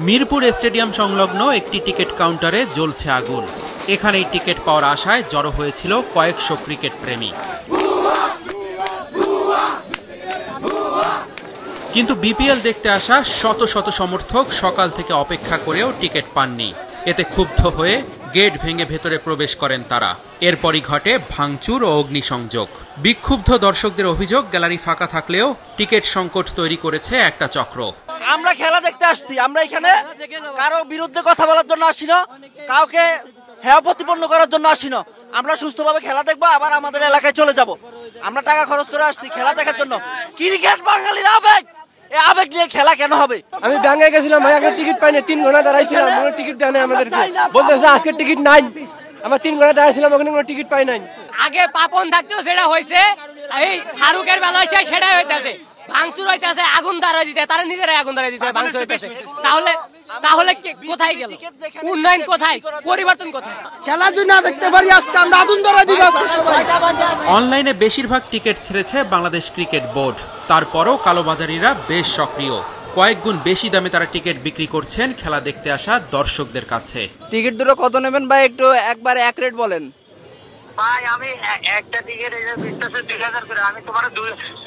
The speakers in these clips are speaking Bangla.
মিরপুর স্টেডিয়াম সংলগ্ন একটি টিকিট কাউন্টারে জ্বলছে আগুন। এখানেই টিকিট পাওয়ার আশায় জড়ো হয়েছিল কয়েকশো ক্রিকেট প্রেমী। কিন্তু বিপিএল দেখতে আসা শত শত সমর্থক সকাল থেকে অপেক্ষা করেও টিকিট পাননি। এতে ক্ষুব্ধ হয়ে গেট ভেঙে ভেতরে প্রবেশ করেন তারা। এরপরই ঘটে ভাঙচুর ও অগ্নিসংযোগ। বিক্ষুব্ধ দর্শকদের অভিযোগ, গ্যালারি ফাঁকা থাকলেও টিকিট সংকট তৈরি করেছে একটা চক্র। আমরা খেলা দেখতে আসছি, আমরা এখানে কারো বিরুদ্ধে কথা বলার জন্য আসি না, কাউকে হেয় প্রতিপন্ন করার জন্য আসি না। আমরা সুস্থভাবে খেলা দেখবো, আবার আমাদের এলাকায় চলে যাব। আমরা টাকা খরচ করে আসছি খেলা দেখার জন্য। ক্রিকেট বাঙালির আবেগ, এই আবেগ নিয়ে খেলা কেন হবে? আমি ব্যাংকে গেছিলাম, ভাই একটা টিকিট পাইনি, 3 ঘন্টা দাঁড়াইছিলাম, কোনো টিকিট দেয় না আমাদেরকে। বলতেছে আজকে টিকিট নাই। আমরা 3 ঘন্টা দাঁড়াইছিলাম, ওখানে কোনো টিকিট পাই নাই। আগে পাপন থাকতেও সেটা হয়েছে, এই ফারুকের বেলা হয়েছে সেটাই হইতেছে। ভাঙচুর হইতেছে, আগুন ধরাই দিতে, তারা নিজেরাই আগুন ধরাই দিতে ভাঙচুর হইতেছে। তাহলে কোথায় গেল উন্নয়ন, কোথায় পরিবর্তন, কোথায়? খেলা যদি না দেখতে পারি আজকে আমরা আগুন ধরাই দিব। অনলাইনে বেশিরভাগ টিকিট ছেড়েছে বাংলাদেশ ক্রিকেট বোর্ড। তারপরও কালোবাজারিরা বেশ সক্রিয়। কয়েক গুণ বেশি দামে তারা টিকিট বিক্রি করছেন খেলা দেখতে আসা দর্শকদের কাছে। টিকিট দুটো কত নেবেন ভাই, একটু একবার এক রেট বলেন। ভাই আমি একটা টিকিট 2000 করে, আমি তোমার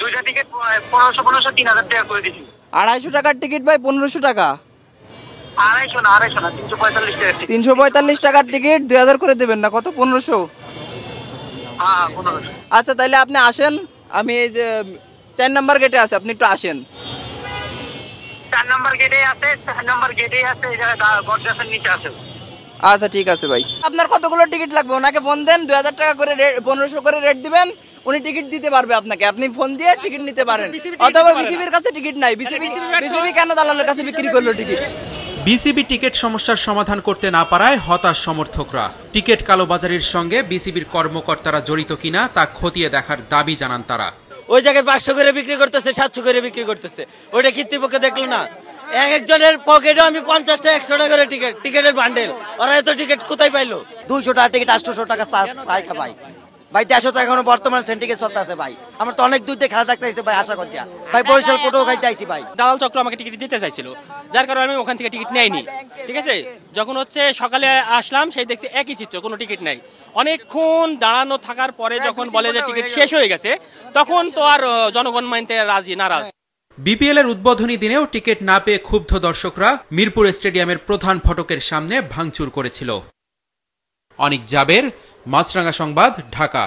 দুইটা টিকিট 1500 3000 টাকা করে দিছি। 250 টাকার টিকিট ভাই 1500 টাকা। 250 না 345 টাকা। 345 টাকার টিকিট 2000 করে দেবেন না, কত 1500? হ্যাঁ 1500। আচ্ছা তাহলে আপনি আসেন, আমি এই যে 4 নাম্বার গেটে আছে, আপনি একটু আসেন। 4 নাম্বার গেটে আছে, 4 নাম্বার গেটে আছে, এই জায়গা বটগাছের নিচে আছে। আচ্ছা ঠিক আছে ভাই। আপনার কতগুলো টিকিট লাগবে? ওনাকে ফোন দেন, 2000 টাকা করে 1500 করে রেট দিবেন, উনি টিকিট দিতে পারবে আপনাকে। আপনি ফোন দিয়ে টিকিট নিতে পারেন। অথবা বিসিবির কাছে টিকিট নাই, বিসিবি কেন দালালের কাছে বিক্রি করলো টিকিট? বিসিবি টিকিট সমস্যার সমাধান করতে না পারায় হতাশ সমর্থকরা। টিকিট কালোবাজারির সঙ্গে বিসিবির কর্মকর্তারা জড়িত কিনা তা খতিয়ে দেখার দাবি জানান তারা। ওই জায়গায় 500 করে বিক্রি করতেছে, 700 করে বিক্রি করতেছে, ওইটা কর্তৃপক্ষ দেখলো না। একজনের পকেটে আমি 50 টাকা 100 টাকা করে টিকিটের বান্ডেল। ওরা এত টিকিট কোথায় পাইলো? 200 টাকা টিকিট 800 টাকা চাই ভাই। 150 টাকা এখন বর্তমানে সেন্টিকে চলতে আছে ভাই। আমার তো অনেক দূর থেকে খেলা দেখতে আসছে ভাই, আশা করিয়া ভাই বরিশাল কোটাও খাইতে আইছি ভাই। দালাল চক্র আমাকে টিকিট দিতে চাইছিল, যার কারণে আমি ওখান থেকে টিকিট নেইনি। ঠিক আছে, যখন সকালে আসলাম সেই দেখছি একই চিত্র, কোনো টিকিট নাই। অনেকক্ষণ দাঁড়ানো থাকার পরে যখন বলে যে টিকিট শেষ হয়ে গেছে, তখন তো আর জনগণ মানতে নারাজ। বিপিএল এর উদ্বোধনী দিনেও টিকিট না পেয়ে ক্ষুব্ধ দর্শকরা মিরপুর স্টেডিয়ামের প্রধান ফটকের সামনে ভাঙচুর করেছিল। অনিক জাবের, মাছরাঙ্গা সংবাদ, ঢাকা।